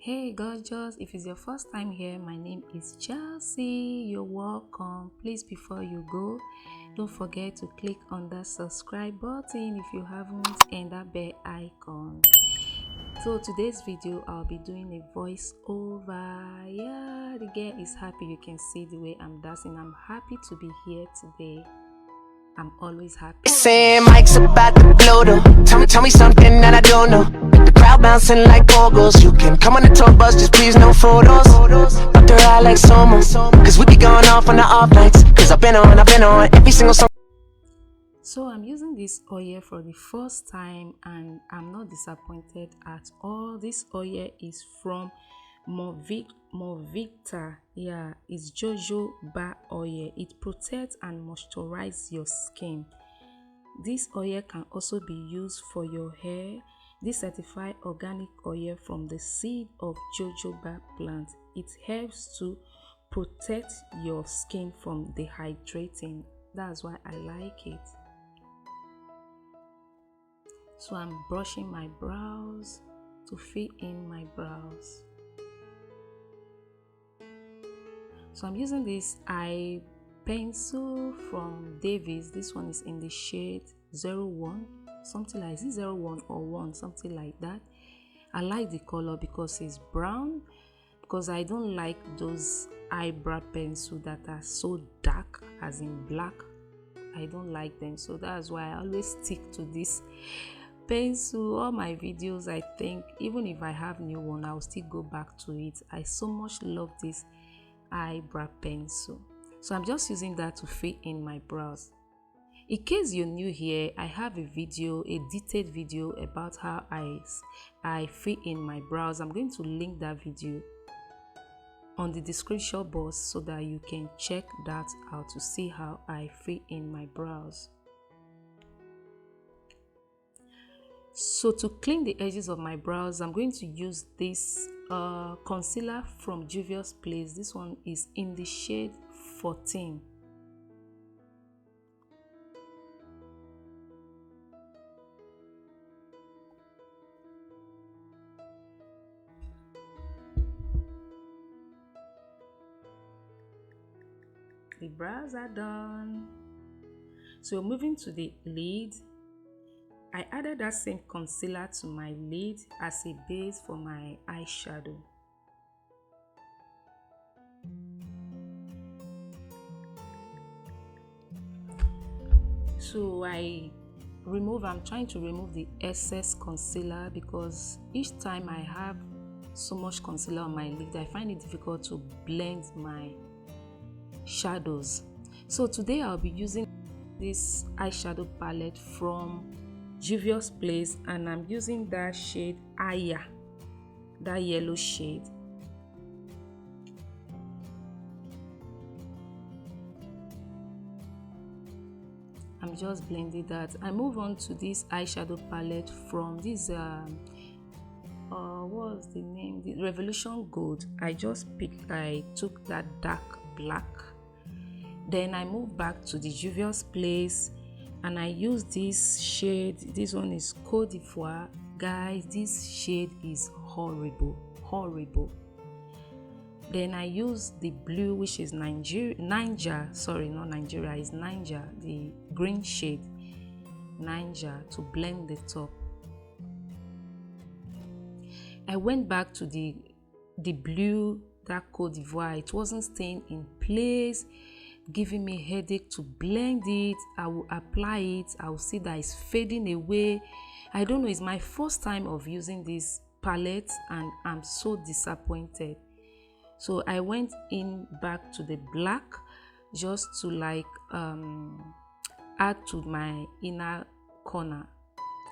Hey gorgeous, if it's your first time here, my name is Chelsea. You're welcome. Please, before you go, don't forget to click on that subscribe button if you haven't, and that bell icon. So today's video I'll be doing a voice over. Yeah, the girl is happy. You can see the way I'm dancing. I'm happy to be here today. I'm always happy. Saying Mike's about to blow though. Tell me something that I don't know. The crowd bouncing like bogles. You can come on the tour bus, just please no photos. Up the ride like Soma, cause we be going off on the off nights. Cause I've been on every single song. So I'm using this oil for the first time and I'm not disappointed at all. This oil is from Melvita. Yeah, it's jojoba oil. It protects and moisturizes your skin. This oil can also be used for your hair. This certified organic oil from the seed of jojoba plant. It helps to protect your skin from dehydrating. That's why I like it. So I'm brushing my brows to fill in my brows. So I'm using this eye pencil from Davis. This one is in the shade 01, something like this, 01 or 1, something like that. I like the color because it's brown, because I don't like those eyebrow pencil that are so dark, as in black. I don't like them, so that's why I always stick to this pencil. All my videos, I think, even if I have new one, I'll still go back to it. I so much love this eyebrow pencil. So I'm just using that to fill in my brows. In case you're new here, I have a video, a detailed video about how I fill in my brows. I'm going to link that video on the description box so that you can check that out to see how I fill in my brows. So to clean the edges of my brows, I'm going to use this concealer from Juvia's Place. This one is in the shade 14. The brows are done. So moving to the lid, I added that same concealer to my lid as a base for my eyeshadow. So I'm trying to remove the excess concealer because each time I have so much concealer on my lid, I find it difficult to blend my shadows. So today I'll be using this eyeshadow palette from Juvia's Place, and I'm using that shade Aya, that yellow shade. I'm just blending that. I move on to this eyeshadow palette from this what's the name? The Revolution Gold. I took that dark black. Then I moved back to the Juvia's Place and I use this shade. This one is Cote d'Ivoire. Guys, this shade is horrible. Then I use the blue, which is Ninja, sorry, not Nigeria, it's Ninja, the green shade Ninja, to blend the top. I went back to the blue, that Cote d'Ivoire. It wasn't staying in place, giving me headache to blend it. I will apply it, I will see that it's fading away. I don't know, it's my first time of using this palette and I'm so disappointed. So I went in back to the black just to like add to my inner corner,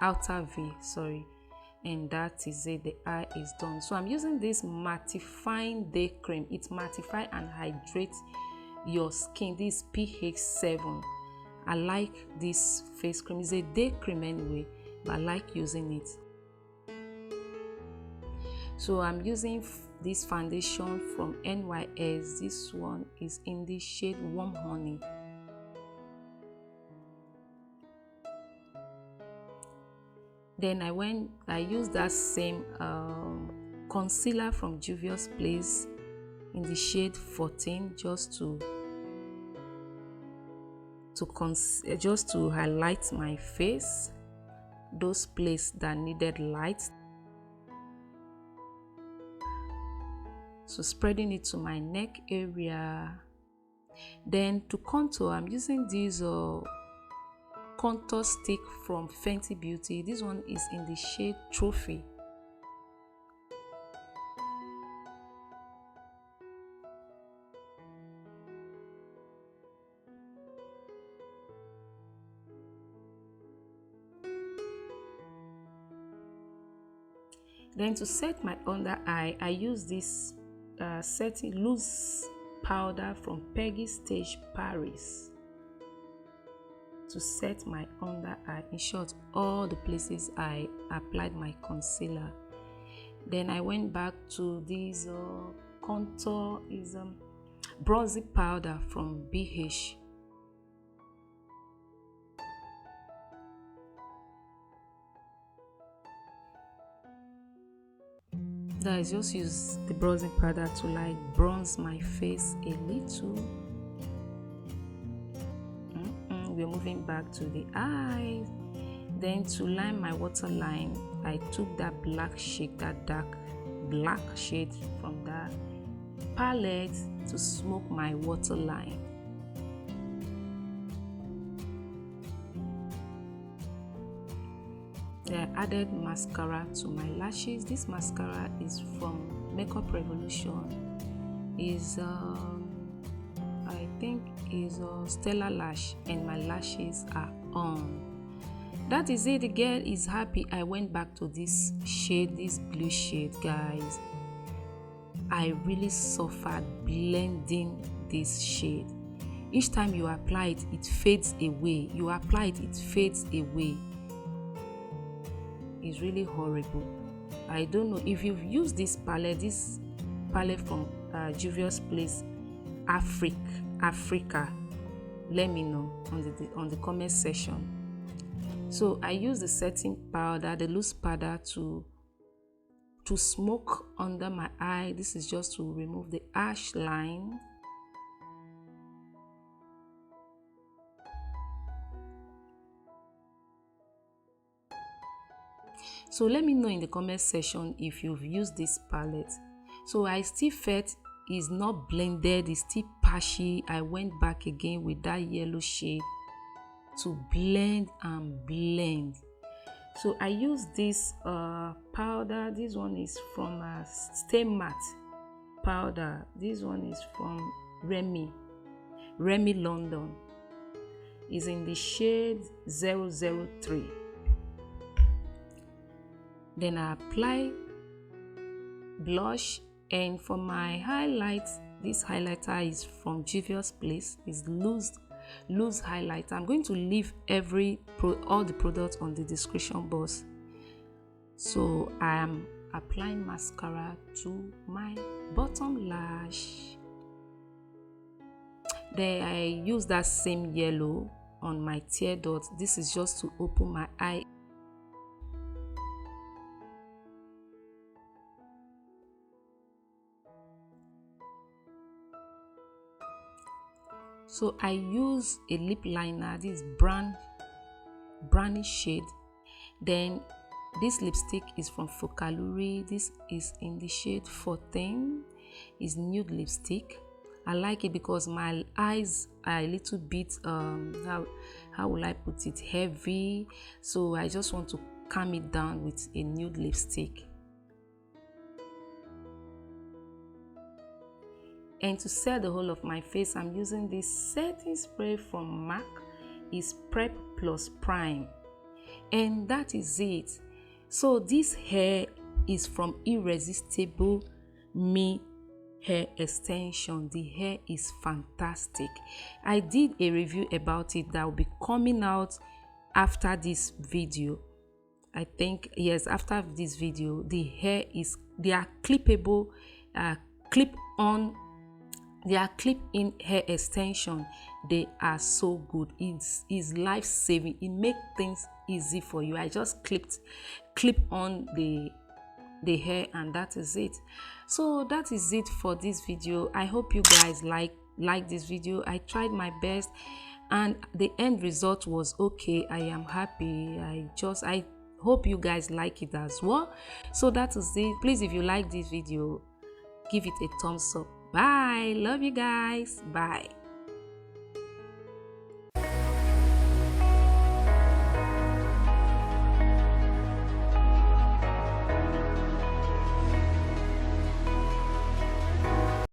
outer V, sorry, and that is it. The eye is done. So I'm using this mattifying day cream. It mattify and hydrate your skin. This pH 7. I like this face cream. It's a day cream anyway, but I like using it. So I'm using this foundation from NYS. This one is in the shade Warm Honey. Then I used that same concealer from Juvia's Place in the shade 14, just to highlight my face, those places that needed light. So spreading it to my neck area. Then to contour, I'm using this contour stick from Fenty Beauty. This one is in the shade Trophy. Then to set my under eye, I use this setting loose powder from Peggy Stage Paris to set my under eye. In short, all the places I applied my concealer. Then I went back to this contour is bronzy powder from beige. Guys, just use the bronzing powder to like bronze my face a little. We're moving back to the eye. Then to line my waterline, I took that black shade, that dark black shade from that palette to smoke my waterline. I added mascara to my lashes. This mascara is from Makeup Revolution. I think is Stella Lash, and my lashes are on. That is it. The girl is happy. I went back to this shade, this blue shade, guys. I really suffered blending this shade. Each time you apply it, it fades away. You apply it, it fades away. Is really horrible. I don't know if you've used this palette from Juvia's Place Africa. Let me know on the comment section. So I use the setting powder, the loose powder to smoke under my eye. This is just to remove the ash line. So let me know in the comment section if you've used this palette. So I still felt it's not blended, it's still patchy. I went back again with that yellow shade to blend and blend. So I use this powder. This one is from Stay Matte powder. This one is from Rimmel London. Is in the shade 003. Then I apply blush, and for my highlights, this highlighter is from Juvia's Place. It's loose highlighter. I'm going to leave all the products on the description box. So I am applying mascara to my bottom lash. Then I use that same yellow on my tear dot. This is just to open my eye. So I use a lip liner, this brownish shade. Then this lipstick is from Focallure. This is in the shade 14. It's nude lipstick. I like it because my eyes are a little bit how will I put it, heavy. So I just want to calm it down with a nude lipstick. And to set the whole of my face, I'm using this setting spray from MAC. It's Prep Plus Prime. And that is it. So this hair is from Irresistible Me Hair Extension. The hair is fantastic. I did a review about it that will be coming out after this video. I think, yes, after this video. The hair is, they are clippable, they are clip-in hair extension. They are so good. It's life-saving. It makes things easy for you. I just clip on the the hair, and that is it. So that is it for this video. I hope you guys like this video. I tried my best and the end result was okay. I am happy. I hope you guys like it as well. So that is it. Please, if you like this video, give it a thumbs up. Bye. Love you guys. Bye.